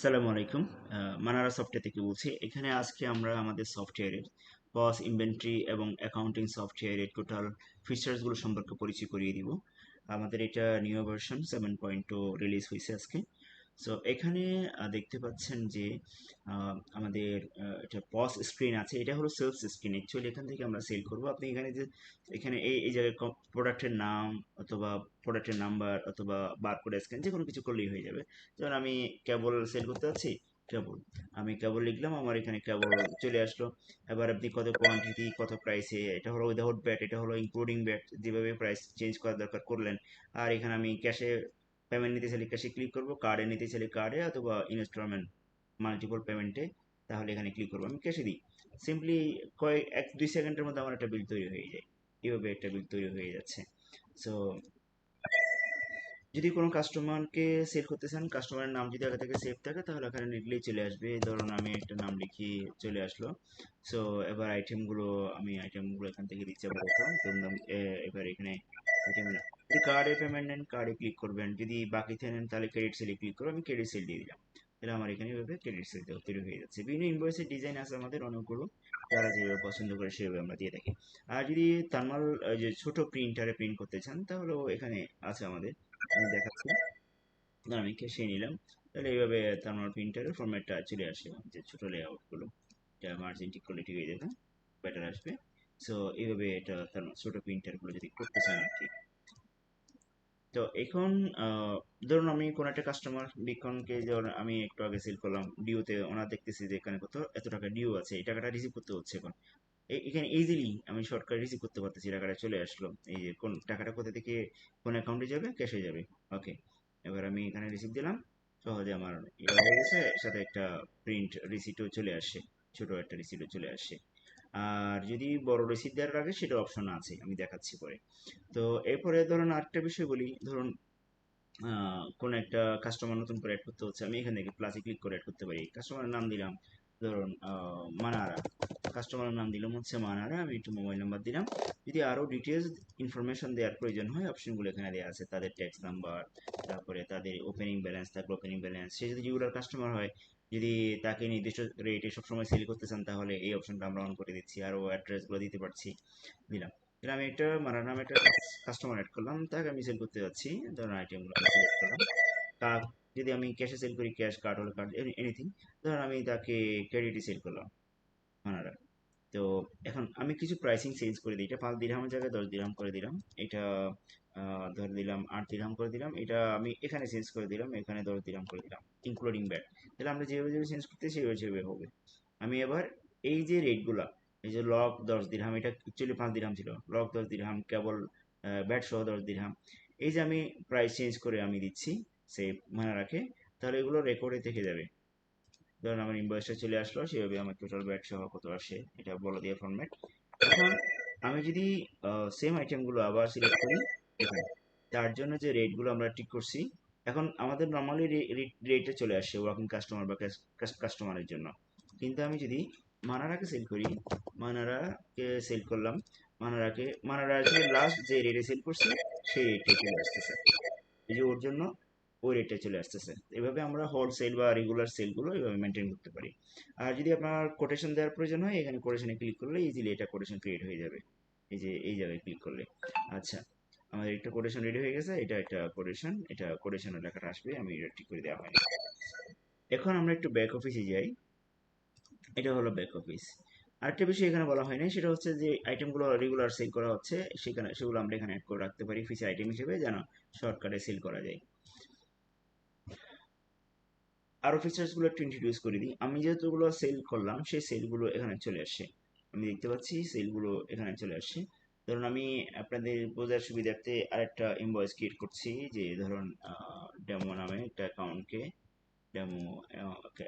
আসসালামু আলাইকুম। মানারা সফটওয়্যার থেকে বলছি। এখানে আজকে আমরা আমাদের সফটওয়্যারের পস ইনভেন্টরি এবং অ্যাকাউন্টিং সফটওয়্যারের টোটাল ফিচার্সগুলো সম্পর্কে পরিচয় করিয়ে দিব। আমাদের এটা নিউ ভার্সন 7.2 রিলিজ হয়েছে আজকে। সো এখানে দেখতে পাচ্ছেন যে আমাদের এটা পস স্ক্রিন আছে। এটা হলো সেলস স্ক্রিন। অ্যাকচুয়ালি এখান থেকে আমরা সেল করব। আপনি এখানে যে এখানে এই জায়গায় প্রোডাক্টের নাম অথবা প্রোডাক্টের নাম্বার অথবা বারকোড স্ক্যান যে কোনো কিছু করলেই হয়ে যাবে। যেমন আমি কেবল সেল করতে যাচ্ছি, কেবল আমি কেবল লিখলাম, আমার এখানে কেবল চলে আসলো। এবার আপনি কত কোয়ান্টিটি, কত প্রাইসে, এটা হলো উইদাউট ব্যাট, এটা হলো ইনক্লুডিং ব্যাট, যেভাবে প্রাইস চেঞ্জ করার দরকার করলেন। আর এখানে আমি ক্যাশে পেমেন্ট নিতে চাইলে ক্যাশে ক্লিক করবো, কার্ডে নিতে চাইলে কার্ডে অথবা ইনস্টলমেন্ট মাল্টিপল পেমেন্টে, তাহলে এখানে ক্লিক করবো। আমি ক্যাশে দিই, সিম্পলি কয়েক 1-2 সেকেন্ডের মধ্যে আমার একটা বিল তৈরি হয়ে যায়। এইভাবে একটা বিল তৈরি হয়ে যাচ্ছে। সো যদি কোনো কাস্টমারকে সেল করতে চান, কাস্টমারের নাম যদি আগে থেকে সেভ থাকে তাহলে এখানে লিখলেই চলে আসবে। ধরুন আমি একটা নাম লিখি, চলে আসলো। সো এবার আইটেমগুলো এখান থেকে দিচ্ছি। আবার ধরুন এবার এখানে আইটেম যদি কার্ডে পেমেন্ট নেন কার্ডে ক্লিক করবেন, যদি বাকিতে নেন তাহলে ক্রেডিট সেলে ক্লিক করবেন। আমি ক্রেডিট সেল দিয়ে দিলাম, তাহলে আমার এখানে এভাবে ক্রেডিট সেল তৈরি হয়ে যাচ্ছে। বিভিন্ন ইনভয়েসের ডিজাইন আছে আমাদের অনেকগুলো, যারা যেভাবে পছন্দ করে সেভাবে আমরা দিয়ে থাকি। আর যদি থার্মাল যে ছোট প্রিন্টারে প্রিন্ট করতে চান তাহলেও এখানে আছে আমাদের, আমি দেখাচ্ছি। ধর আমি খেসে নিলাম, তাহলে এইভাবে থার্মাল প্রিন্টারের ফরম্যাটটা চলে আসে, যে ছোট লেআউটগুলো এটা মার্জিন ঠিক করলে ঠিক হয়ে যাবে, বেটার আসবে। সো এইভাবে এটা থার্মাল ছোট প্রিন্টারগুলো যদি করতে চান আর কি। তো এখন ধরুন আমি কোনো একটা কাস্টমার বিকনকে, ধরুন আমি একটু আগে সেল করলাম ডিওতে, ওনার দেখতেছি যে এখানে কত এত টাকা ডিও আছে, এই টাকাটা রিসিভ করতে হচ্ছে এখন। এখানে ইজিলি আমি শর্টকাট রিসিভ করতে পারতেছি, টাকাটা চলে আসলো। এই যে কোন টাকাটা কোথা থেকে কোন অ্যাকাউন্টে যাবে, ক্যাশে যাবে। ওকে, এবার আমি এখানে রিসিভ দিলাম, সহজে আমার এটা হয়ে গেছে। সাথে একটা প্রিন্ট রিসিটও চলে আসে, ছোট একটা রিসিটও চলে আসে। আর যদি বড় রিসিট দেওয়ার আগে সেটা অপশন আছে, আমি দেখাচ্ছি পরে। তো এরপরে ধরুন আরেকটা বিষয় বলি। ধরুন কোনো একটা কাস্টমার নতুন করে অ্যাড করতে হচ্ছে, আমি এখান থেকে প্লাসে ক্লিক করে অ্যাড করতে পারি। কাস্টমারের নাম দিলাম ধরুন মানারা, কাস্টমারের নাম দিলাম হচ্ছে মানারা, আমি একটু মোবাইল নাম্বার দিলাম। যদি আরও ডিটেলস ইনফরমেশন দেওয়ার প্রয়োজন হয় অপশনগুলো এখানে দেওয়া আছে, তাদের ট্যাক্স নাম্বার, তারপরে তাদের ওপেনিং ব্যালেন্স থাকলে ওপেনিং ব্যালেন্স, সে যদি রেগুলার কাস্টমার হয়, যদি তাকে নির্দিষ্ট রেটে সবসময় সেল করতে চান তাহলে এই অপশনটা আমরা অন করে দিচ্ছি। আরও অ্যাড্রেসগুলো দিতে পারছি, দিলাম। তাহলে আমি একটা মারার নামে একটা কাস্টমার অ্যাড করলাম, তাকে আমি সেল করতে যাচ্ছি। ধরুন আইটেমগুলো আমি সিলেক্ট করলাম। কার্ড, যদি আমি ক্যাশে সেল করি ক্যাশ, কার্ড হলে কার্ড, এনিথিং। ধরুন আমি তাকে ক্রেডিটে সেল করলাম মানারা। তো এখন আমি কিছু প্রাইসিং চেঞ্জ করে দিই, এটা 5 দিরহামের জায়গায় 10 দিরহাম করে দিলাম। এটা ধরে দিলাম 8 দিরহাম করে দিলাম। এটা আমি এখানে চেঞ্জ করে দিলাম, এখানে 10 দিরহাম করে দিলাম ইনক্লুডিং ব্যাট। তাহলে আমরা যেভাবে যেভাবে চেঞ্জ করতে সেভাবে সেভাবে হবে। আমি এবার এই যে রেটগুলা, এই যে লক 10 দিরহাম, এটা অ্যাকচুয়ালি 5 দিরহাম ছিল, লক 10 দিরহাম, কেবল ব্যাট সহ 10 দিরহাম, এই যে আমি প্রাইস চেঞ্জ করে আমি দিচ্ছি, সে মনে রাখে, তাহলে এগুলো রেকর্ডে থেকে যাবে। ধরুন আমার ইনভয়েসটা চলে আসলো, সেভাবে আমার টোটাল ব্যাট সহ কত আসে এটা বলে দিয়ে ফরম্যাট। এখন আমি যদি সেম আইটেমগুলো আবার সিলেক্ট করি এখানে, তার জন্য যে রেটগুলো আমরা ঠিক করছি, এখন আমাদের নর্মালি রেটে চলে আসে ওয়ার্কিং কাস্টমার বা কাস্টমারের জন্য। কিন্তু আমি যদি মানারাকে সেল করি, মানারাকে সেল করলাম, মানারা লাস্ট যে রেটে সেল করছি সেই রেটে চলে আসতেছে, এই যে ওর জন্য ওই রেটে চলে আসতেছে। এভাবে আমরা হোলসেল বা রেগুলার সেলগুলো এভাবে মেনটেন করতে পারি। আর যদি আপনার কোটেশন দেওয়ার প্রয়োজন হয়, এখানে কোটেশনে ক্লিক করলে ইজিলি এটা কোটেশন ক্রিয়েট হয়ে যাবে। এই যে এই জায়গায় ক্লিক করলে, আচ্ছা, আমাদের একটা কোটেশন রেডি হয়ে গেছে। এটা একটা কোটেশন, এটা কোটেশনের লেখাটা আসবে, আমি এটা ঠিক করে দেওয়া হয়নি। এখন আমরা একটু ব্যাক অফিসে যাই। এটা হলো ব্যাক অফিস। আরেকটা বিষয় এখানে বলা হয় না, সেটা হচ্ছে যে আইটেমগুলো রেগুলার সেল করা হচ্ছে, সেখানে সেগুলো আমরা এখানে অ্যাড করে রাখতে পারি ফিচার আইটেম হিসেবে, যেন শর্টকাটে সেল করা যায়। আরো ফিচার্স গুলো একটু ইন্ট্রোডিউস করে দিই। আমি যেহেতুগুলো সেল করলাম সেই সেলগুলো এখানে চলে আসছে, আমি দেখতে পাচ্ছি সেলগুলো এখানে চলে আসছে। ধরুন আমি আপনাদের বোঝার সুবিধার্থে আরেকটা ইনভয়েস ক্রিয়েট করছি, যে ধরুন ডেমো নামে একটা অ্যাকাউন্টকে, ডেমো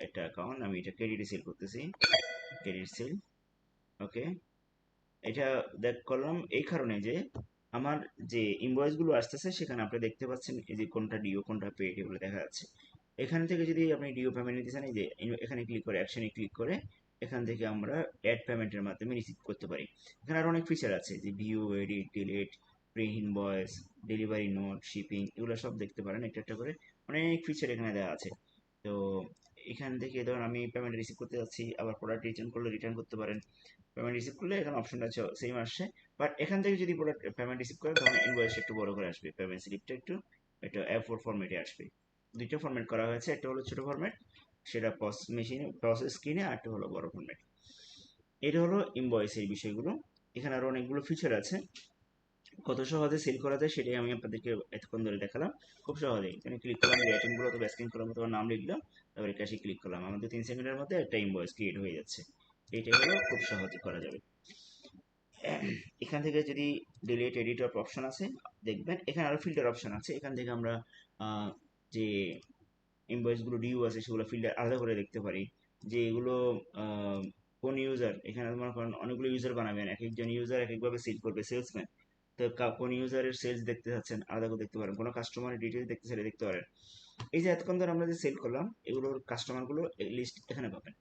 একটা অ্যাকাউন্ট, আমি এটা ক্রেডিটে সেল করতেছি, ক্রেডিট সেল। ওকে, এটা দেখ করলাম এই কারণে যে আমার যে ইনভয়েস গুলো আসতেছে সেখানে আপনি দেখতে পাচ্ছেন এই যে কোনটা ডিও কোনটা পেড এগুলো দেখা যাচ্ছে। এখান থেকে যদি আপনি ডিও পেমেন্ট নিতে চান, এই যে এখানে ক্লিক করে অ্যাকশনে ক্লিক করে এখান থেকে আমরা অ্যাড পেমেন্টের মাধ্যমে রিসিভ করতে পারি। এখানে আরো অনেক ফিচার আছে, যে view, edit, delete, pre invoice, delivery note, shipping, এগুলো সব দেখতে পারেন একটা একটা করে, অনেক ফিচার এখানে দেওয়া আছে। তো এখান থেকে ধরুন আমি পেমেন্ট রিসিভ করতে যাচ্ছি, আবার প্রোডাক্ট রিটার্ন করলে রিটার্ন করতে পারেন। পেমেন্ট রিসিভ করলে এখানে অপশনটা সেম আসছে, বাট এখান থেকে যদি প্রোডাক্ট পেমেন্ট রিসিভ করে তখন ইনভয়েসটা একটু বড় করে আসবে, পেমেন্ট স্লিপটা একটু এটা A4 ফরম্যাটে আসবে। দুইটা ফরম্যাট করা হয়েছে, একটা হলো ছোট ফরম্যাট, সেটা পস মেশিনে প্রসেস স্ক্রিনে, আর একটা হলো বড় ফরম্যাট। এটা হলো ইনভয়েসের বিষয়গুলো। এখানে আরো অনেকগুলো ফিচার আছে, কত সহজে সেল করা যায় সেটাই আমি আপনাদেরকে এতক্ষণ ধরে দেখালাম। খুব সহজে এখানে ক্লিক করলাম, যে আইটেমগুলো তো স্ক্যান করলাম, তোমার নাম লিখলাম, তারপরে ক্যাশে ক্লিক করলাম, আমাদের 3 সেকেন্ডের মধ্যে একটা ইনভয়েস ক্রিয়েট হয়ে যাচ্ছে। এইটাই হলো, খুব সহজে করা যাবে। এখান থেকে যদি ডিলিট এডিটর অপশন আছে দেখবেন, এখানে আরো ফিল্টার অপশন আছে, এখান থেকে আমরা যে ইনভয়েসগুলো ডিউ আছে সেগুলো ফিল্টার আলাদা করে দেখতে পারি, যে এগুলো আহ, কোন ইউজার, এখানে মনে করেন অনেকগুলো ইউজার বানাবেন, এক একজন ইউজার এক একভাবে সেল করবে, সেলসম্যান, তো কোন ইউজারের সেলস দেখতে চাচ্ছেন আলাদা করে দেখতে পারেন, কোনো কাস্টমারের ডিটেলস দেখতে চাইলে দেখতে পারেন। এই যে এতক্ষণ ধরে আমরা যে সেল করলাম এগুলোর কাস্টমারগুলো লিস্ট এখানে পাবেন,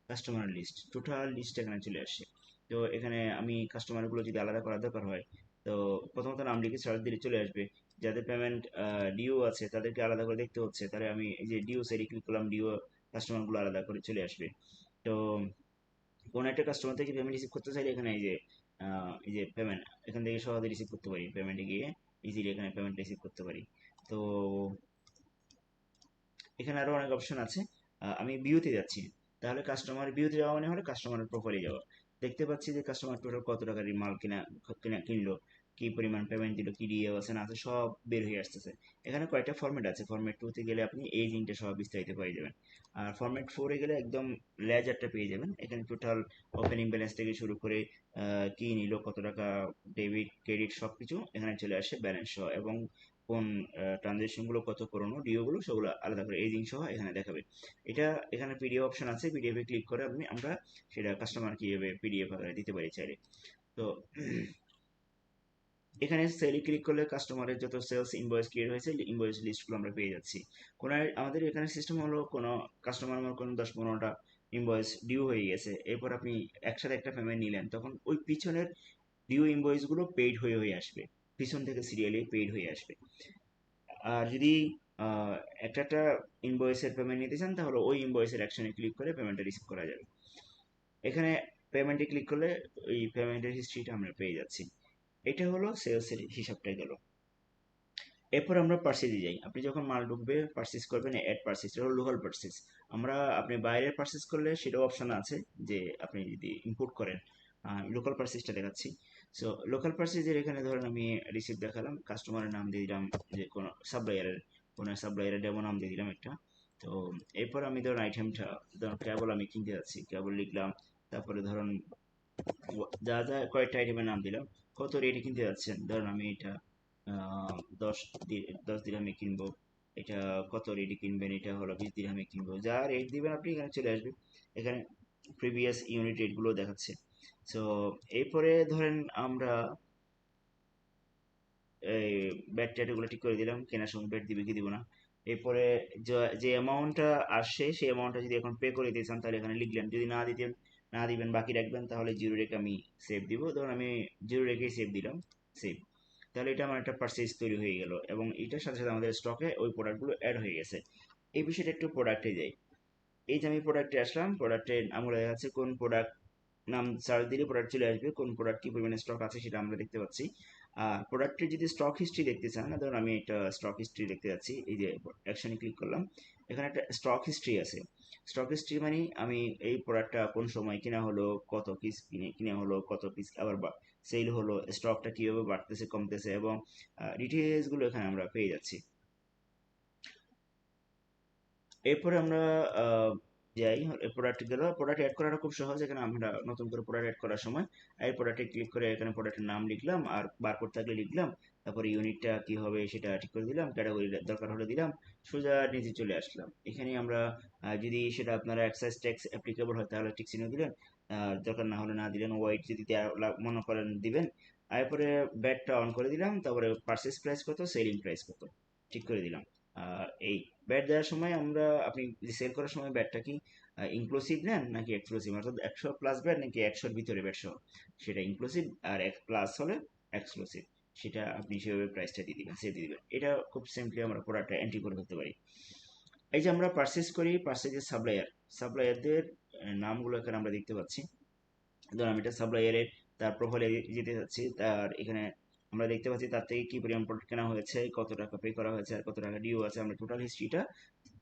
কাস্টমার লিস্ট, টোটাল লিস্ট এখানে চলে আসে। তো এখানে আমি কাস্টমারগুলো যদি আলাদা করার দরকার হয়, তো প্রথমত নাম লিখে সার্চ দিলে চলে আসবে। যাদের পেমেন্ট ডিও আছে তাদেরকে আলাদা করে দেখতে হচ্ছে, তাহলে আমি এই যে ডিও সেটি ক্লিক করলাম, ডিও কাস্টমারগুলো আলাদা করে চলে আসবে। তো কোনো একটা কাস্টমার থেকে পেমেন্ট রিসিভ করতে চাইলে এখানে এই যে পেমেন্ট, এখান থেকে সহজে রিসিভ করতে পারি, পেমেন্টে গিয়ে ইজিলি এখানে পেমেন্ট রিসিভ করতে পারি। তো এখানে আরো অনেক অপশন আছে। আমি বিউতে যাচ্ছি, তাহলে কাস্টমার বিউতে যাওয়া মানে হলো কাস্টমারের প্রোফাইলে যাওয়া। দেখতে পাচ্ছি যে কাস্টমার টোটাল কত টাকার এই মাল কিনলো, কি পরিমাণ পেমেন্ট দিল, কি দিয়ে আছে না আছে, সব বের হয়ে আসতেছে। এখানে কয়েকটা ফরম্যাট আছে, ফরম্যাট 2 তে গেলে আপনি এই জিনিসটা সব বিস্তারিত পেয়ে যাবেন, আর ফরম্যাট 4 এ গেলে একদম লেজারটা পেয়ে যাবেন। এখানে টোটাল ওপেনিং ব্যালেন্স থেকে শুরু করে কি নিল, কত টাকা, ডেবিট ক্রেডিট সবকিছু এখানে চলে আসে ব্যালেন্স সহ, এবং কোন ট্রানজেকশন গুলো কত পুরনো, ডিও গুলো সেগুলো আলাদা করে এজিং সহ এখানে দেখাবে। এটা এখানে পিডিএফ অপশন আছে, পিডিএফ এ ক্লিক করে আমরা সেটা কাস্টমার কিভাবে পিডিএফ আকারে দিতে পারি চাইলে। তো এখানে সেলে ক্লিক করলে কাস্টমারের যত সেলস ইনভয়েস ক্রিয়েট হয়েছে ইনভয়েস লিস্টগুলো আমরা পেয়ে যাচ্ছি। আমাদের এখানে সিস্টেম হলো, কোনো কাস্টমার আমার কোনো 10-15টা ইনভয়েস ডিউ হয়ে গেছে, এরপর আপনি একসাথে একটা পেমেন্ট নিলেন, তখন ওই পিছনের ডিউ ইনভয়েস গুলো পেইড হয়ে হয়ে আসবে, পিছন থেকে সিরিয়ালি পেইড হয়ে আসবে। আর যদি আহ, একটা একটা ইনভয়েসের পেমেন্ট নিতে চান তাহলে ওই ইনভয়েসের অ্যাকশনে ক্লিক করে পেমেন্টটা রিসিভ করা যাবে। এখানে পেমেন্টে ক্লিক করলে ওই পেমেন্টের হিস্ট্রিটা আমরা পেয়ে যাচ্ছি। এটা হলো সেলসের হিসাবটা গেল। এরপর আমরা পার্সেসে যাই, আপনি যখন মাল ঢুকবে পার্সেস করবেন, অ্যাড পার্সেস, এটা হলো লোকাল পার্সেস। আমরা আপনি বাইরের পার্সেস করলে সেটাও অপশন আছে, যে আপনি যদি ইম্পোর্ট করেন, লোকাল পার্সেসটা দেখাচ্ছি। সো লোকাল পার্সেসের এখানে ধরেন আমি রিসিপ্ট দেখালাম, কাস্টমারের নাম দিয়ে দিলাম, যে কোনো সাপ্লায়ারের ডেমো নাম দিয়ে দিলাম একটা। তো এরপর আমি ধরুন আইটেমটা, ধরুন কেবল আমি কিনতে যাচ্ছি, কেবল লিখলাম, তারপরে ধরুন যা যা কয়েকটা আইটেমের নাম দিলাম, কত রেটে কিনতে যাচ্ছেন, ধরুন আমি এটা আহ, 10 দিরহামে কিনবো, এটা কত রেটে কিনবেন, এটা হলো 20 দিরহামে কিনবো, যা রেট দিবেন আপনি এখানে চলে আসবে। এখানে প্রিভিয়াস ইউনিট রেটগুলো দেখাচ্ছে। সো এরপরে ধরেন আমরা এই ব্যাট ট্যাট এগুলো ঠিক করে দিলাম, কেনার সময় ব্যাট দিবে কি দিব না। এরপরে যে অ্যামাউন্টটা আসছে সেই অ্যামাউন্টটা যদি এখন পে করে দিতে চান তাহলে এখানে লিখলেন, যদি না দিবেন বাকি রাখবেন তাহলে জিরো রেখে আমি সেভ দিব, ধরুন আমি জিরো রেখেই সেভ দিলাম, সেভ। তাহলে এটা আমার একটা পারচেজ তৈরি হয়ে গেল, এবং এটার সাথে সাথে আমাদের স্টকে ওই প্রোডাক্টগুলো অ্যাড হয়ে গেছে। এই বিষয়টা একটু প্রোডাক্টে যাই। এই যে আমি প্রোডাক্টে আসলাম, প্রোডাক্টের নামগুলো দেখা যাচ্ছে, কোন প্রোডাক্ট নাম সার্চ দিলে প্রোডাক্ট চলে আসবে, কোন প্রোডাক্ট কি পরিমাণে স্টক আছে সেটা আমরা দেখতে পাচ্ছি। আর প্রোডাক্টের যদি স্টক হিস্ট্রি দেখতে চান, ধরুন আমি একটা স্টক হিস্ট্রি দেখতে যাচ্ছি, এই যে অ্যাকশনে ক্লিক করলাম, এখানে একটা স্টক হিস্ট্রি আছে। স্টক হিস্ট্রি মানে আমি এই প্রোডাক্টটা কোন সময় কিনা হলো, কত পিস কিনে হলো, কত পিস আবার সেল হলো, স্টকটা কিভাবে বাড়তেছে কমতেছে, এবং ডিটেলস গুলো এখানে আমরা পেয়ে যাচ্ছি। এরপরে আমরা আহ, যাই, প্রোডাক্ট গেল, প্রোডাক্ট অ্যাড করাটা খুব সহজ। এখানে আমরা নতুন করে প্রোডাক্ট অ্যাড করার সময় এই প্রোডাক্টে ক্লিক করে এখানে প্রোডাক্টের নাম লিখলাম, আর বারকোড থাকলে লিখলাম, তারপরে ইউনিটটা কি হবে সেটা ঠিক করে দিলাম, ক্যাটাগরি দরকার হলে দিলাম, সোজা নিচে চলে আসলাম। এখানে আমরা যদি সেটা আপনারা এক্সাইজ ট্যাক্স অ্যাপ্লিকেবল হয় তাহলে ঠিক চিহ্ন দিলেন, দরকার না হলে না দিলেন, ওয়াইট যদি মনে করেন দিবেন। এরপরে ব্যাটটা অন করে দিলাম, তারপরে পারচেস প্রাইস কত, সেলিং প্রাইস কত ঠিক করে দিলাম। এই ব্যাট দেওয়ার সময় আপনি সেল করার সময় ব্যাটটা কি ইনক্লুসিভ নেন নাকি এক্সক্লুসিভ, অর্থাৎ 100 প্লাস ব্যাট নাকি 100-র ভিতরে ব্যাট সহ, সেটা ইনক্লুসিভ, আর 1 প্লাস হলে এক্সক্লুসিভ, সেটা আপনি সেভাবে প্রাইসটা দিয়ে দিবেন, সেভ দিয়ে দিবেন। এটা খুব সিম্পলি আমরা প্রোডাক্টটা এন্ট্রি করে ফেলতে পারি। এই যে আমরা পারচেজ করি, পারচেজের সাপ্লায়ারদের নামগুলো এখানে আমরা দেখতে পাচ্ছি। ধরুন আমি এটা সাপ্লায়ারের তার প্রোফাইলে যেতে যাচ্ছি, তার এখানে আমরা দেখতে পাচ্ছি তার থেকে কি পরিমাণ প্রোডাক্ট কেনা হয়েছে, কত টাকা পে করা হয়েছে, আর কত টাকা ডিউ আছে। আমরা টোটাল হিস্ট্রিটা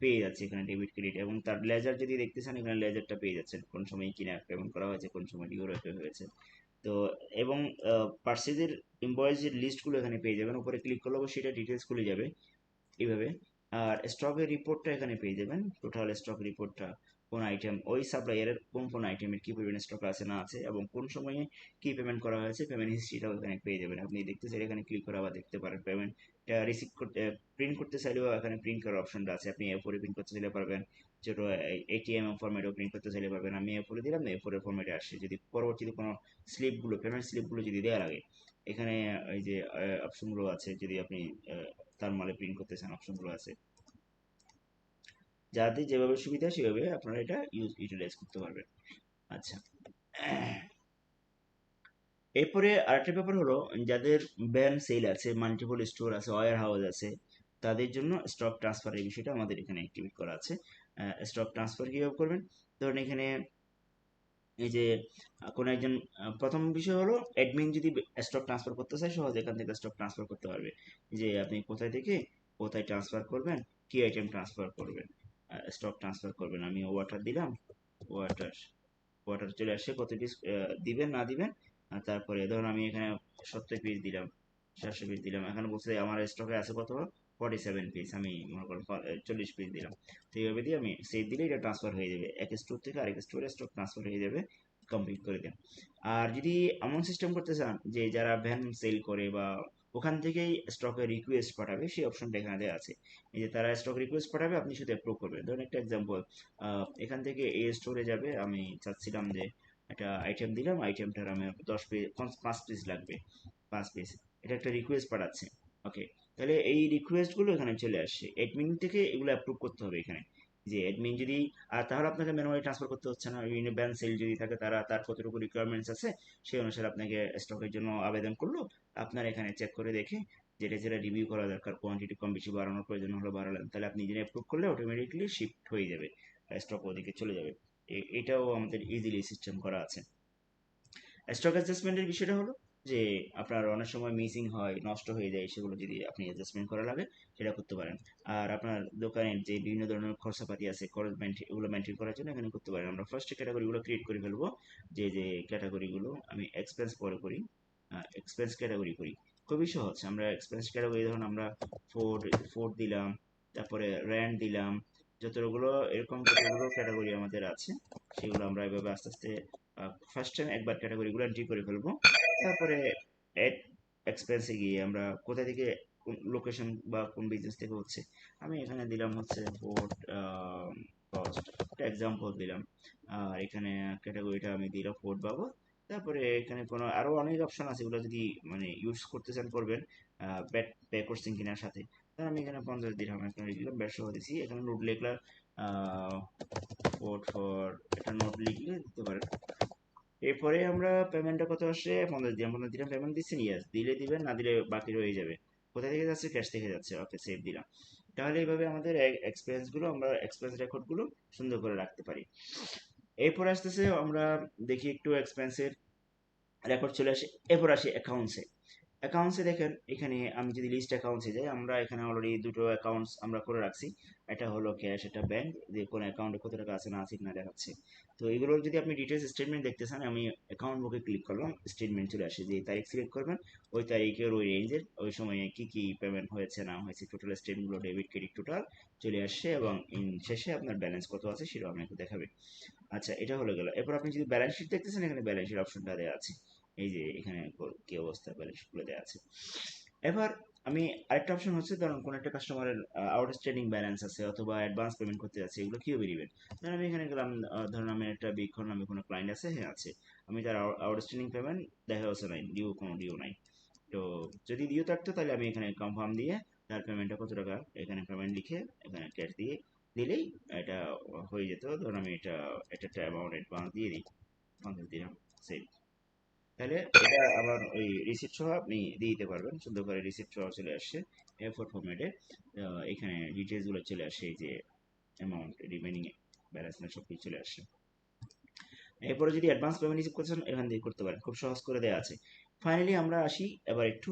পেয়ে যাচ্ছি এখানে, ডেবিট ক্রেডিট, এবং তার লেজার যদি দেখতে চান এখানে লেজারটা পেয়ে যাচ্ছেন, কোন সময় কিনা পেমেন্ট করা হয়েছে, কোন সময় ডিউ রাখা হয়েছে। তো এবং পার্সেজের ইনভয়েসের লিস্টগুলো এখানে পেয়ে যাবেন, উপরে ক্লিক করলে অবশ্যই এটা ডিটেলস খুলে যাবে এইভাবে। আর স্টকের রিপোর্টটা এখানে পেয়ে যাবেন, টোটাল স্টক রিপোর্টটা, কোন আইটেম ওই সাপ্লায়ারের কোন কোন আইটেমের কি পরিমাণ স্টক আছে না আছে, এবং কোন সময়ে কি পেমেন্ট করা হয়েছে, পেমেন্ট হিস্ট্রিটাও এখানে পেয়ে যাবেন। আপনি দেখতে চাইলে এখানে ক্লিক করে আবার দেখতে পারেন। পেমেন্ট রিসিভ করতে, প্রিন্ট করতে চাইলেও এখানে প্রিন্ট করার অপশনটা আছে, আপনি এ4 প্রিন্ট করতে চাইলে পারবেন, ছোট এটিএম ফরম্যাটেও প্রিন্ট করতে চাইলে পারবেন। আমি এ4 দিলাম, এ4 এর ফরম্যাটে আসছে। যদি পরবর্তীতে কোনো স্লিপগুলো, পেমেন্ট স্লিপগুলো যদি দেওয়া লাগে, এখানে এই যে অপশনগুলো আছে, যদি আপনি তার মানে প্রিন্ট করতে চান, অপশনগুলো আছে। যাদের যেভাবে সুবিধা সেভাবে আপনারা এটা ইউটিলাইজ করতে পারবেন। আচ্ছা, এরপরে আরেকটা ব্যাপার হলো, যাদের ব্যান সেল আছে, মাল্টিপল স্টোর আছে, ওয়্যার হাউস আছে, তাদের জন্য স্টক ট্রান্সফারের বিষয়টা আমাদের এখানে অ্যাক্টিভেট করা আছে। স্টক ট্রান্সফার কীভাবে করবেন? ধরুন এখানে এই যে কোনো একজন, প্রথম বিষয় হলো অ্যাডমিন যদি স্টক ট্রান্সফার করতে চায়, সহজে এখান থেকে স্টক ট্রান্সফার করতে পারবে। যে আপনি কোথায় থেকে কোথায় ট্রান্সফার করবেন, কি আইটেম ট্রান্সফার করবেন, স্টক ট্রান্সফার করবেন। আমি ওয়াটার দিলাম, ওয়াটার ওয়াটার চলে আসছে, কত পিস দিবেন না দিবেন। আর তারপরে ধরুন আমি এখানে 70 পিস দিলাম, 700 পিস দিলাম, এখানে বলছে আমার স্টকে আছে কত, 47 পিস, আমি মনে করেন 40 পিস দিলাম। তো এইভাবে দিয়ে আমি সেভ দিলে এটা ট্রান্সফার হয়ে যাবে, এক স্টোর থেকে আরেক স্টোরে স্টক ট্রান্সফার হয়ে যাবে, কমপ্লিট করে দেন। আর যদি এমন সিস্টেম করতে চান যে যারা ভ্যান সেল করে বা ওখান থেকেই স্টকের রিকোয়েস্ট পাঠাবে, সেই অপশনটা এখানে দেওয়া আছে। এই যে তারা স্টক রিকোয়েস্ট পাঠাবে, আপনি শুধু অ্যাপ্রুভ করবেন। ধরুন একটা এক্সাম্পল, এখান থেকে এই স্টোরে যাবে, আমি চাচ্ছিলাম যে একটা আইটেম দিলাম, আইটেমটার আমি 10 পিস, 5 পিস লাগবে, 5 পিস, এটা একটা রিকোয়েস্ট পাঠাচ্ছে। ওকে, তাহলে এই রিকোয়েস্টগুলো এখানে চলে আসছে, অ্যাডমিন থেকে এগুলো অ্যাপ্রুভ করতে হবে এখানে। যে অ্যাডমিন যদি, আর তাহলে আপনাকে ম্যানুয়ালি ট্রান্সফার করতে হচ্ছে না। বিভিন্ন ব্যান সেল যদি থাকে, তারা তার কতটুকু রিকোয়ারমেন্টস আছে সেই অনুসারে আপনাকে স্টকের জন্য আবেদন করলো, আপনার এখানে চেক করে দেখে যেটা যেটা রিভিউ করা দরকার, কোয়ান্টিটি কম বেশি বাড়ানোর প্রয়োজন হলো বাড়ালেন, তাহলে আপনি যিনি অ্যাপ্রুভ করলে অটোমেটিকলি শিফট হয়ে যাবে, স্টক ওদিকে চলে যাবে। এটাও আমাদের ইজিলি সিস্টেম করা আছে। স্টক অ্যাডজাস্টমেন্টের বিষয়টা হলো যে আপনার অনেক সময় মিসিং হয়, নষ্ট হয়ে যায়, সেগুলো যদি আপনি অ্যাডজাস্টমেন্ট করা লাগে সেটা করতে পারেন। আর আপনার দোকানের যে বিভিন্ন ধরনের খরচাপাতি আছে, খরচ এগুলো মেনটেন করার জন্য এখানে করতে পারেন। আমরা ফার্স্ট ক্যাটাগরিগুলো ক্রিয়েট করে ফেলবো, যে যে ক্যাটাগরিগুলো আমি এক্সপেন্স পরে করি, এক্সপেন্স ক্যাটাগরি করি। খুবই সহজ, আমরা এক্সপেন্স ক্যাটাগরি ধরুন আমরা ফুড ফুড দিলাম, তারপরে র্যান্ট দিলাম, যতগুলো এরকম যতগুলো ক্যাটাগরি আমাদের আছে সেগুলো আমরা এভাবে আস্তে আস্তে ফার্স্ট টাইম একবার ক্যাটাগরিগুলো এন্ট্রি করে ফেলবো। তারপরে অ্যাড এক্সপেন্সে গিয়ে আমরা কোথা থেকে, কোন লোকেশন বা কোন বিজনেস থেকে হচ্ছে, আমি এখানে দিলাম হচ্ছে ফুড কস্ট, একটা এক্সাম্পল দিলাম। আর এখানে ক্যাটাগরিটা আমি দিলাম ফুড পাবো। তারপরে এখানে কোনো আরো অনেক অপশন আছে, এগুলো যদি মানে ইউজ করতে চান করবেন, ব্যাট পে করছেন কিনার সাথে। তাহলে আমি এখানে 50 দিলাম, এখানে লিখলাম ব্যাট সহ দিছি, এখানে নোট লিখলাম ফুড ফর, একটা নোট লিখলে দিতে পারেন। এরপরে আমরা পেমেন্টটা কত আসছে, 50 দিলাম, 50 দিলাম, পেমেন্ট দিচ্ছেন, ইয়েস দিলে দিবেন, না দিলে বাকি রয়ে যাবে। কোথা থেকে যাচ্ছে, ক্যাশ থেকে যাচ্ছে, ওকে সেভ দিলাম। তাহলে এইভাবে আমাদের এক্সপেন্সগুলো, আমরা এক্সপেন্স রেকর্ডগুলো সুন্দর করে রাখতে পারি। এরপর আসতেছে আমরা দেখি একটু এক্সপেন্সের রেকর্ড চলে আসে। এরপর আসি অ্যাকাউন্টসে। অ্যাকাউন্টসে দেখেন এখানে আমি যদি লিস্ট অ্যাকাউন্টসে যাই, আমরা এখানে অলরেডি দুটো অ্যাকাউন্টস আমরা করে রাখছি, এটা হলো ক্যাশ, এটা ব্যাংক, যে কোন অ্যাকাউন্টে কত টাকা আছে না আছে না দেখাচ্ছে। তো এগুলোর যদি আপনি ডিটেলস স্টেটমেন্ট দেখতে চান, আমি অ্যাকাউন্ট বুকে ক্লিক করলাম, স্টেটমেন্ট চলে আসে, যে তারিখ সিলেক্ট করবেন, ওই তারিখের ওই রেঞ্জের ওই সময়ে কি কি পেমেন্ট হয়েছে না হয়েছে, টোটাল স্টেটমেন্টগুলো ডেবিট ক্রেডিট টোটাল চলে আসছে, এবং শেষে আপনার ব্যালেন্স কত আছে সেটাও আপনাকে দেখাবে। আচ্ছা, এটা হলো গেল। এরপর আপনি যদি ব্যালেন্স শিট দেখতেছেন, এখানে ব্যালেন্স শিট অপশনটা দেওয়া আছে, এই যে এখানে কি অবস্থা ব্যালেন্স শিটগুলো দেওয়া আছে। এবার আমি আরেকটা অপশন হচ্ছে, ধরুন কোনো একটা কাস্টমারের আউটস্ট্যান্ডিং ব্যালেন্স আছে অথবা অ্যাডভান্স পেমেন্ট করতে যাচ্ছে, এগুলো কিভাবে দিবেন? ধরুন আমি এখানে গেলাম, ধরুন আমি একটা বিগখন নামে কোনো ক্লায়েন্ট আছে, হ্যাঁ আছে, আমি তার আউটস্ট্যান্ডিং পেমেন্ট দেখা হচ্ছে নাই, ডিউ, কোনো ডিউ নাই। তো যদি ডিউ থাকতো তাহলে আমি এখানে কনফার্ম দিয়ে তার পেমেন্টটা কত টাকা, এখানে পেমেন্ট লিখে এখানে ক্যাশ দিয়ে দিলেই এটা হয়ে যেত। ধরুন আমি এটা একটা অ্যামাউন্ট অ্যাডভান্স দিয়ে দিই, 50 দিলাম, সেভ। তাহলে এটা আবার ওই রিসিপ্ট সহ আপনি দিয়ে দিতে পারবেন, সুন্দর করে রিসিপ্ট সহ চলে আসছে এ4 ফরম্যাটে। এখানে ডিটেলস গুলো চলে আসে, এই যে অ্যামাউন্ট রিমেনিং ব্যালেন্স সব কিছু চলে আসছে। এরপরে যদি অ্যাডভান্স পেমেন্ট রিসিভ করতে চান এখান থেকে করতে পারেন, খুব সহজ করে দেওয়া আছে। ফাইনালি আমরা আসি এবার একটু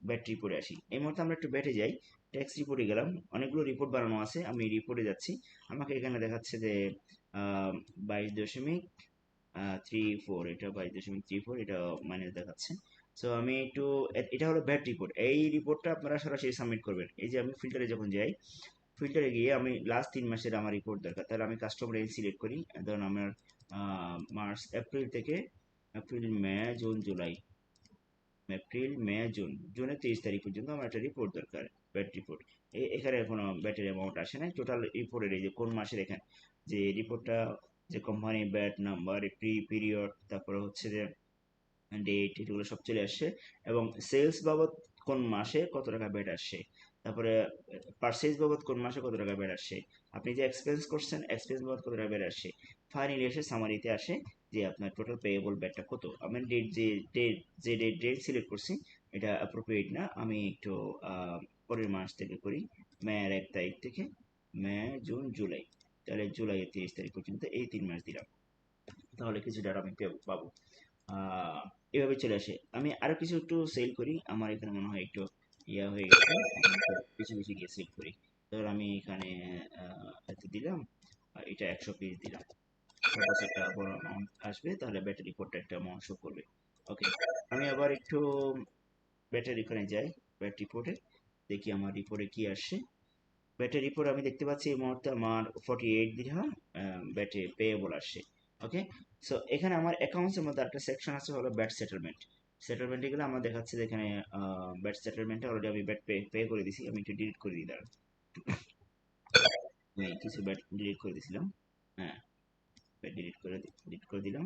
ব্যাট রিপোর্টে আসি। এই মুহূর্তে আমরা একটু ব্যাটে যাই, ট্যাক্স রিপোর্টে গেলাম, অনেকগুলো রিপোর্ট বানানো আছে, আমি রিপোর্টে যাচ্ছি। আমাকে এখানে দেখাচ্ছে যে 22.34, এটা 22.34, এটা মাইনাস দেখাচ্ছে। সো আমি একটু এটা হলো ব্যাট রিপোর্ট, এই রিপোর্টটা আপনারা সরাসরি সাবমিট করবেন। এই যে আমি ফিল্টারে যখন যাই, ফিল্টারে গিয়ে আমি লাস্ট 3 মাসের আমার রিপোর্ট দরকার, তাহলে আমি কাস্টমার রেঞ্জ সিলেক্ট করি। ধরুন আমার মার্চ এপ্রিল থেকে April May June July, April May June, জুনের 30 তারিখ পর্যন্ত আমার একটা রিপোর্ট দরকার, ব্যাট রিপোর্ট। এখানে কোনো ব্যাটের অ্যামাউন্ট আসে না, টোটাল রিপোর্টের এই যে কোন মাসের এখানে যে রিপোর্টটা, যে কোম্পানি, ব্যাট নাম্বার, পিরিয়ড, তারপরে হচ্ছে যে ডেট, এগুলো সব চলে আসছে। এবং সেলস বাবদ কোন মাসে কত টাকা ব্যাট আসছে, তারপরে পারচেজ বাবদ কোন মাসে কত টাকা ব্যাট আসছে, আপনি যে এক্সপেন্স করছেন এক্সপেন্স বাবদ কত টাকা ব্যাট আসছে। ফাইনালি এসে সামারিতে আসে যে আপনার টোটাল পেয়েবল ব্যাটটা কত। আমি ডেট ডেট সিলেক্ট করছি এটা অ্যাপ্রোপ্রিয়েট না, আমি একটু পরের মাস থেকে করি, মে 1 তারিখ থেকে মে জুন জুলাই, তাহলে জুলাইয়ের 30 তারিখ পর্যন্ত এই 3 মাস দিলাম, তাহলে কিছু ডাটা আমি পাবো। এভাবে চলে আসে। আমি আরো কিছু একটু সেল করি, আমার এখানে মনে হয় একটু ইয়া হয়ে গেছে, আমি একটু বেশি বেশি গিয়ে সেল করি। ধর আমি এখানে এত দিলাম, আর এটা 100 পিস দিলাম, সাপোজ একটা বড় অ্যামাউন্ট আসবে, তাহলে ব্যাটারি রিপোর্টটা একটা অ্যামাউন্ট শো করবে। ওকে, আমি আবার একটু ব্যাটারি এখানে যাই, ব্যাটারি রিপোর্টে দেখি আমার রিপোর্টে কি আসছে। ব্যাটের রিপোর্ট আমি দেখতে পাচ্ছি এই মুহূর্তে আমার 48 দিরহাম ব্যাটে পেয়েবল আসছে। ওকে, সো এখানে আমার অ্যাকাউন্টসের মধ্যে একটা সেকশন আছে হলো ব্যাট সেটেলমেন্ট। সেটেলমেন্টে গেলে আমার দেখাচ্ছে যে এখানে ব্যাট সেটেলমেন্টে অলরেডি আমি ব্যাট পে করে দিছি, আমি একটু ডিলিট করে দিই দাঁড়ান। আমি কিছু ব্যাট ডিলিট করে দিয়েছিলাম, হ্যাঁ, ব্যাট ডিলিট করে দিলাম।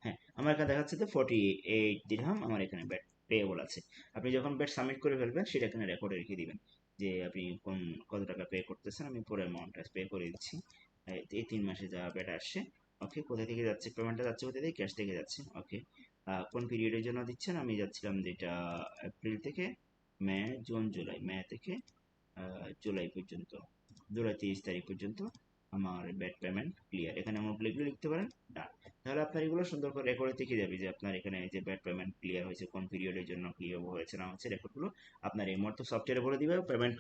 হ্যাঁ, আমার এখানে দেখাচ্ছে যে 48 দিরহাম আমার এখানে ব্যাট পেয়েবল আছে। আপনি যখন ব্যাট সাবমিট করে ফেলবেন সেটা এখানে রেকর্ডে রেখে দিবেন যে আপনি কত টাকা পে করতেছেন। আমি পুরো অ্যামাউন্টটা পে করে দিচ্ছি, এই 3 মাসে যা ব্যাট আসছে। ওকে, কোথা থেকে যাচ্ছে পেমেন্টটা, যাচ্ছে কোথা থেকে, ক্যাশ থেকে যাচ্ছে। ওকে, কোন পিরিয়ডের জন্য দিচ্ছেন, আমি যাচ্ছিলাম যেটা এপ্রিল থেকে মে জুন জুলাই, মে থেকে জুলাই পর্যন্ত, জুলাই 30 তারিখ পর্যন্ত আমার ব্যাট পেমেন্ট ক্লিয়ার। এখানে অ্যামাউন্ট লিখলে লিখতে পারেন না, তাহলে আপনার এগুলো সুন্দর করে রেকর্ডে থেকে যাবে যে আপনার এখানে যে ব্যাট পেমেন্ট ক্লিয়ার হয়েছে, কোন পিরিয়ডের জন্য ক্লিয়ার হয়েছে না হচ্ছে, রেকর্ডগুলো আপনার এই মুহূর্তে সফটওয়্যারে বলে দিবে। পেমেন্ট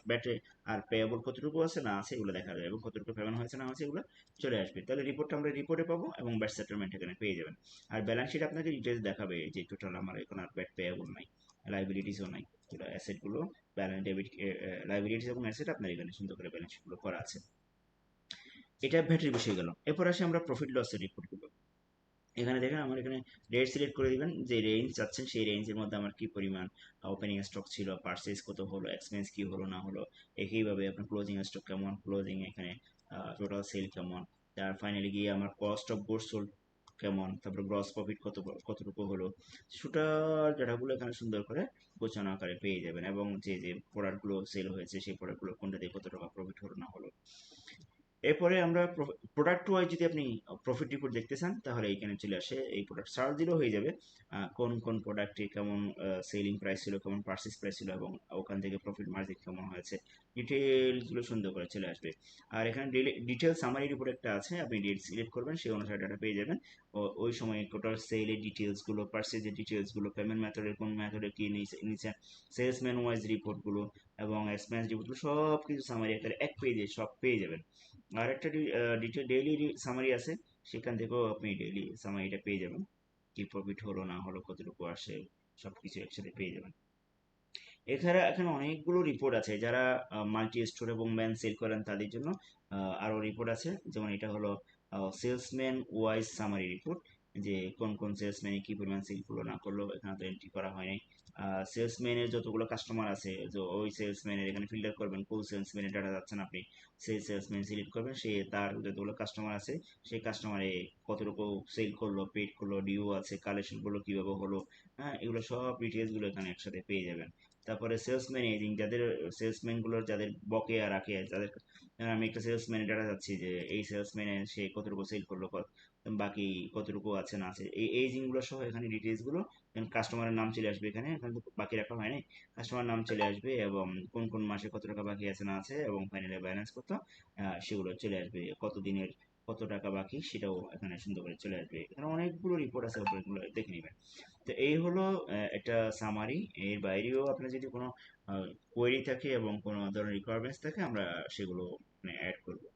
ব্যাটে আর পেয়েবল কতটুকু আছে না আছে এগুলো দেখা যাবে, এবং কতটুকু পেমেন্ট হয়েছে না হয়েছে এগুলো চলে আসবে। তাহলে রিপোর্টটা আমরা রিপোর্টে পাবো এবং ব্যাট সেটেলমেন্ট এখানে পেয়ে যাবেন। আর ব্যালেন্স শিট আপনাকে ডিটেলস দেখাবে যে টোটাল আমার এখন আর ব্যাট পেয়েবল নাই, লাইবিলিটিসও নাই, অ্যাসেটগুলো ব্যালেন্স ডেবিট, লাইবিলিটিস এবং অ্যাসেট আপনার এখানে সুন্দর করে ব্যালেন্স শিটগুলো করা আছে। এটা ভ্যাটের বিষয় গেল। এরপর আসি আমরা প্রফিট লসের রিপোর্টগুলো। এখানে দেখেন আমার এখানে রেট সিলেক্ট করে দিবেন, যে রেঞ্জ চাচ্ছেন সেই রেঞ্জের মধ্যে আমার কি পরিমাণ ওপেনিং স্টক ছিল, পারচেজ কত হলো, এক্সপেন্স কি হলো না হলো, একইভাবে আপনার ক্লোজিং স্টক কেমন, ক্লোজিং এখানে টোটাল সেল কেমন, তার ফাইনালি গিয়ে আমার কস্ট অফ গুডস সোল্ড কেমন, তারপর গ্রস প্রফিট কতটুকু হলো, টোটাল ডাটাগুলো এখানে সুন্দর করে গোছানো আকারে পেয়ে যাবেন। এবং যে যে প্রোডাক্টগুলো সেল হয়েছে সেই প্রোডাক্টগুলো কোনটাতে কত টাকা প্রফিট হলো না হলো। এরপরে আমরা প্রোডাক্ট ওয়াইজ যদি আপনি প্রফিট রিপোর্ট দেখতে চান তাহলে এইখানে চলে আসে, এই প্রোডাক্ট সার্চ দিলেও হয়ে যাবে কোন কোন প্রোডাক্টে কেমন সেলিং প্রাইস ছিল, কেমন পারচেস প্রাইস ছিল, এবং ওখান থেকে প্রফিট মার্জিন কেমন হয়েছে, ডিটেলসগুলো সুন্দর করে চলে আসবে। আর এখানে ডিটেল সামারি রিপোর্ট একটা আছে, আপনি ডেট সিলেক্ট করবেন সেই অনুসারে ডাটা পেয়ে যাবেন। ওই সময় টোটাল সেলের ডিটেলসগুলো, পারচেজের ডিটেলসগুলো, পেমেন্ট মেথডের কোন মেথডে কি নিচে, সেলসম্যান ওয়াইজ রিপোর্টগুলো এবং এক্সপেন্স রিপোর্টগুলো সব কিছু সামারি আকারে এক পেজে সব পেয়ে যাবেন। আর একটা ডিটেল ডেইলি সামারি আছে, সেখান থেকেও আপনি ডেইলি সামারিটা পেয়ে যাবেন, কি প্রফিট হলো না হলো, কতটুকু আসে, সব কিছু একসাথে পেয়ে যাবেন। এছাড়া এখানে অনেকগুলো রিপোর্ট আছে, যারা মাল্টি স্টোর এবং ম্যান সেল করেন তাদের জন্য আরও রিপোর্ট আছে। যেমন এটা হলো সেলসম্যান ওয়াইজ সামারি রিপোর্ট, যে কোন কোন সেলসম্যানে কি পরিমাণ সেল করলো না করলো, এখানে তো এন্ট্রি করা হয়নি। সেলসম্যানের যতগুলো কাস্টমার আছে, যে ওই সেলসম্যানের এখানে ফিল্টার করবেন, কোন সেলসম্যানের ডাটা যাচ্ছেন আপনি, সেই সেলসম্যান সিলেক্ট করবেন, সে তার যতগুলো কাস্টমার আছে সেই কাস্টমারে কতটুকু সেল করলো, পেড করলো, ডিউ আছে, কালেকশনগুলো কীভাবে হলো, হ্যাঁ, এগুলো সব ডিটেলসগুলো এখানে একসাথে পেয়ে যাবেন। তারপরে সেলসম্যান এজিং, যাদের সেলসম্যানগুলোর যাদের বকেয়া রাখে, যাদের আমি একটা সেলসম্যানের ডাটা যাচ্ছি যে এই সেলসম্যানের সে কতটুকু সেল করলো, বাকি কতটুকু আছে না আছে, এই এজিং গুলো সহ এখানে ডিটেলস গুলো, কাস্টমারের নাম চলে আসবে এখানে, এখানে তো বাকি রাখা হয় নাই, কাস্টমার নাম চলে আসবে এবং কোন কোন মাসে কত টাকা বাকি আছে না আছে এবং ফাইনালি ব্যালেন্স কত, সেগুলো চলে আসবে, কত দিনের কত টাকা বাকি সেটাও এখানে সুন্দর করে চলে আসবে। এখানে অনেকগুলো রিপোর্ট আছে, ওগুলো দেখে নেবেন। তো এই হলো একটা সামারি। এর বাইরেও আপনার যদি কোনো কোয়েরি থাকে এবং কোনো ধরনের রিকোয়ারমেন্টস থাকে আমরা সেগুলো অ্যাড করবো।